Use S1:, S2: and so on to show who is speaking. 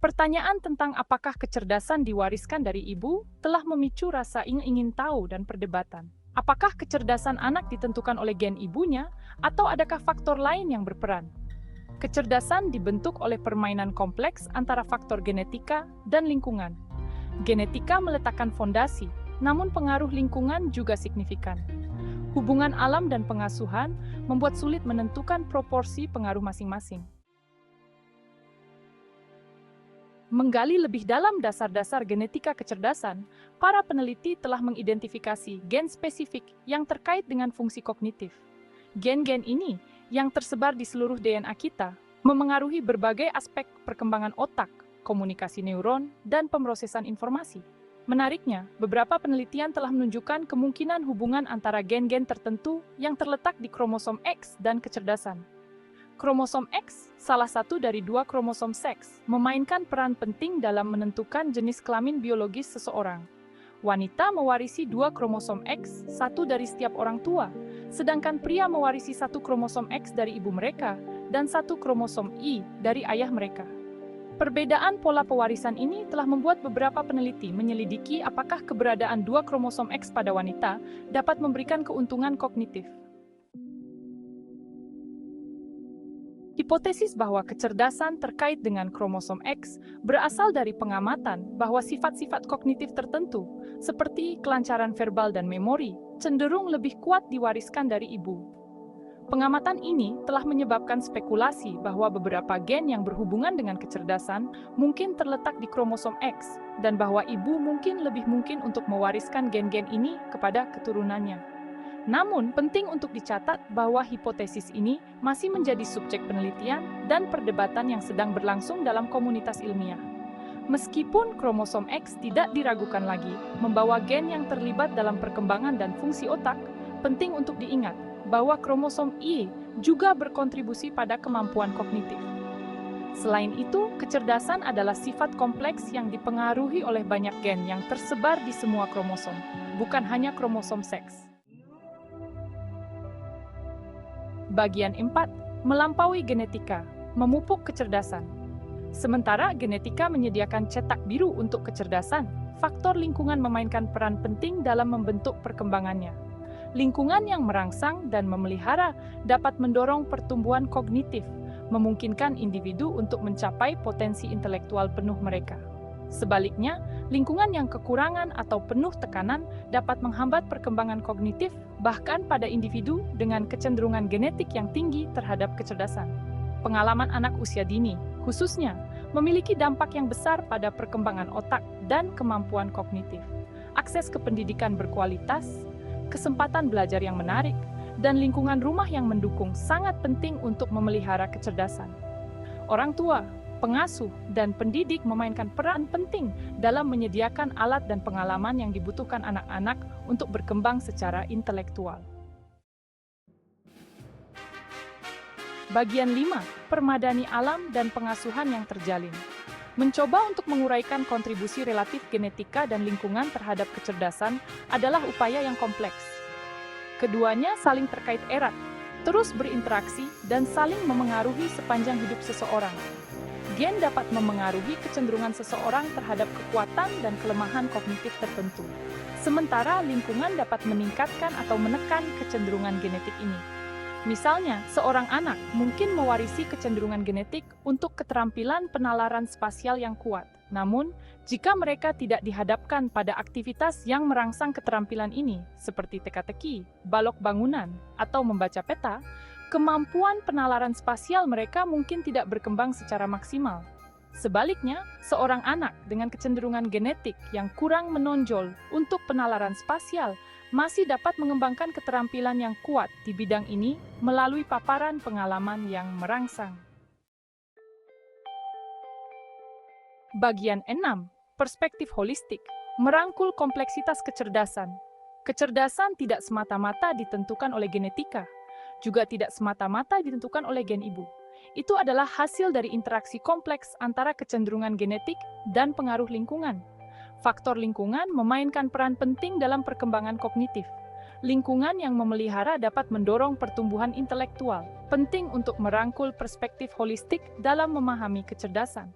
S1: Pertanyaan tentang apakah kecerdasan diwariskan dari ibu telah memicu rasa ingin tahu dan perdebatan. Apakah kecerdasan anak ditentukan oleh gen ibunya, atau adakah faktor lain yang berperan? Kecerdasan dibentuk oleh permainan kompleks antara faktor genetika dan lingkungan. Genetika meletakkan fondasi, namun pengaruh lingkungan juga signifikan. Hubungan alam dan pengasuhan membuat sulit menentukan proporsi pengaruh masing-masing. Menggali lebih dalam dasar-dasar genetika kecerdasan, para peneliti telah mengidentifikasi gen spesifik yang terkait dengan fungsi kognitif. Gen-gen ini, yang tersebar di seluruh DNA kita, memengaruhi berbagai aspek perkembangan otak, komunikasi neuron, dan pemrosesan informasi. Menariknya, beberapa penelitian telah menunjukkan kemungkinan hubungan antara gen-gen tertentu yang terletak di kromosom X dan kecerdasan. Kromosom X, salah satu dari dua kromosom seks, memainkan peran penting dalam menentukan jenis kelamin biologis seseorang. Wanita mewarisi dua kromosom X, satu dari setiap orang tua, sedangkan pria mewarisi satu kromosom X dari ibu mereka dan satu kromosom Y dari ayah mereka. Perbedaan pola pewarisan ini telah membuat beberapa peneliti menyelidiki apakah keberadaan dua kromosom X pada wanita dapat memberikan keuntungan kognitif. Hipotesis bahwa kecerdasan terkait dengan kromosom X berasal dari pengamatan bahwa sifat-sifat kognitif tertentu, seperti kelancaran verbal dan memori, cenderung lebih kuat diwariskan dari ibu. Pengamatan ini telah menyebabkan spekulasi bahwa beberapa gen yang berhubungan dengan kecerdasan mungkin terletak di kromosom X, dan bahwa ibu lebih mungkin untuk mewariskan gen-gen ini kepada keturunannya. Namun, penting untuk dicatat bahwa hipotesis ini masih menjadi subjek penelitian dan perdebatan yang sedang berlangsung dalam komunitas ilmiah. Meskipun kromosom X tidak diragukan lagi membawa gen yang terlibat dalam perkembangan dan fungsi otak, penting untuk diingat bahwa kromosom Y juga berkontribusi pada kemampuan kognitif. Selain itu, kecerdasan adalah sifat kompleks yang dipengaruhi oleh banyak gen yang tersebar di semua kromosom, bukan hanya kromosom seks. Bagian 4. Melampaui genetika, memupuk kecerdasan. Sementara genetika menyediakan cetak biru untuk kecerdasan, faktor lingkungan memainkan peran penting dalam membentuk perkembangannya. Lingkungan yang merangsang dan memelihara dapat mendorong pertumbuhan kognitif, memungkinkan individu untuk mencapai potensi intelektual penuh mereka. Sebaliknya, lingkungan yang kekurangan atau penuh tekanan dapat menghambat perkembangan kognitif, bahkan pada individu dengan kecenderungan genetik yang tinggi terhadap kecerdasan. Pengalaman anak usia dini, khususnya, memiliki dampak yang besar pada perkembangan otak dan kemampuan kognitif. Akses ke pendidikan berkualitas, kesempatan belajar yang menarik, dan lingkungan rumah yang mendukung sangat penting untuk memelihara kecerdasan. Orang tua, pengasuh, dan pendidik memainkan peran penting dalam menyediakan alat dan pengalaman yang dibutuhkan anak-anak untuk berkembang secara intelektual. Bagian 5. Permadani alam dan pengasuhan yang terjalin. Mencoba untuk menguraikan kontribusi relatif genetika dan lingkungan terhadap kecerdasan adalah upaya yang kompleks. Keduanya saling terkait erat, terus berinteraksi, dan saling memengaruhi sepanjang hidup seseorang. Gen dapat memengaruhi kecenderungan seseorang terhadap kekuatan dan kelemahan kognitif tertentu. Sementara lingkungan dapat meningkatkan atau menekan kecenderungan genetik ini. Misalnya, seorang anak mungkin mewarisi kecenderungan genetik untuk keterampilan penalaran spasial yang kuat. Namun, jika mereka tidak dihadapkan pada aktivitas yang merangsang keterampilan ini, seperti teka-teki, balok bangunan, atau membaca peta, kemampuan penalaran spasial mereka mungkin tidak berkembang secara maksimal. Sebaliknya, seorang anak dengan kecenderungan genetik yang kurang menonjol untuk penalaran spasial masih dapat mengembangkan keterampilan yang kuat di bidang ini melalui paparan pengalaman yang merangsang. Bagian 6. Perspektif holistik, merangkul kompleksitas kecerdasan. Kecerdasan tidak semata-mata ditentukan oleh genetika, juga tidak semata-mata ditentukan oleh gen ibu. Itu adalah hasil dari interaksi kompleks antara kecenderungan genetik dan pengaruh lingkungan. Faktor lingkungan memainkan peran penting dalam perkembangan kognitif. Lingkungan yang memelihara dapat mendorong pertumbuhan intelektual, penting untuk merangkul perspektif holistik dalam memahami kecerdasan.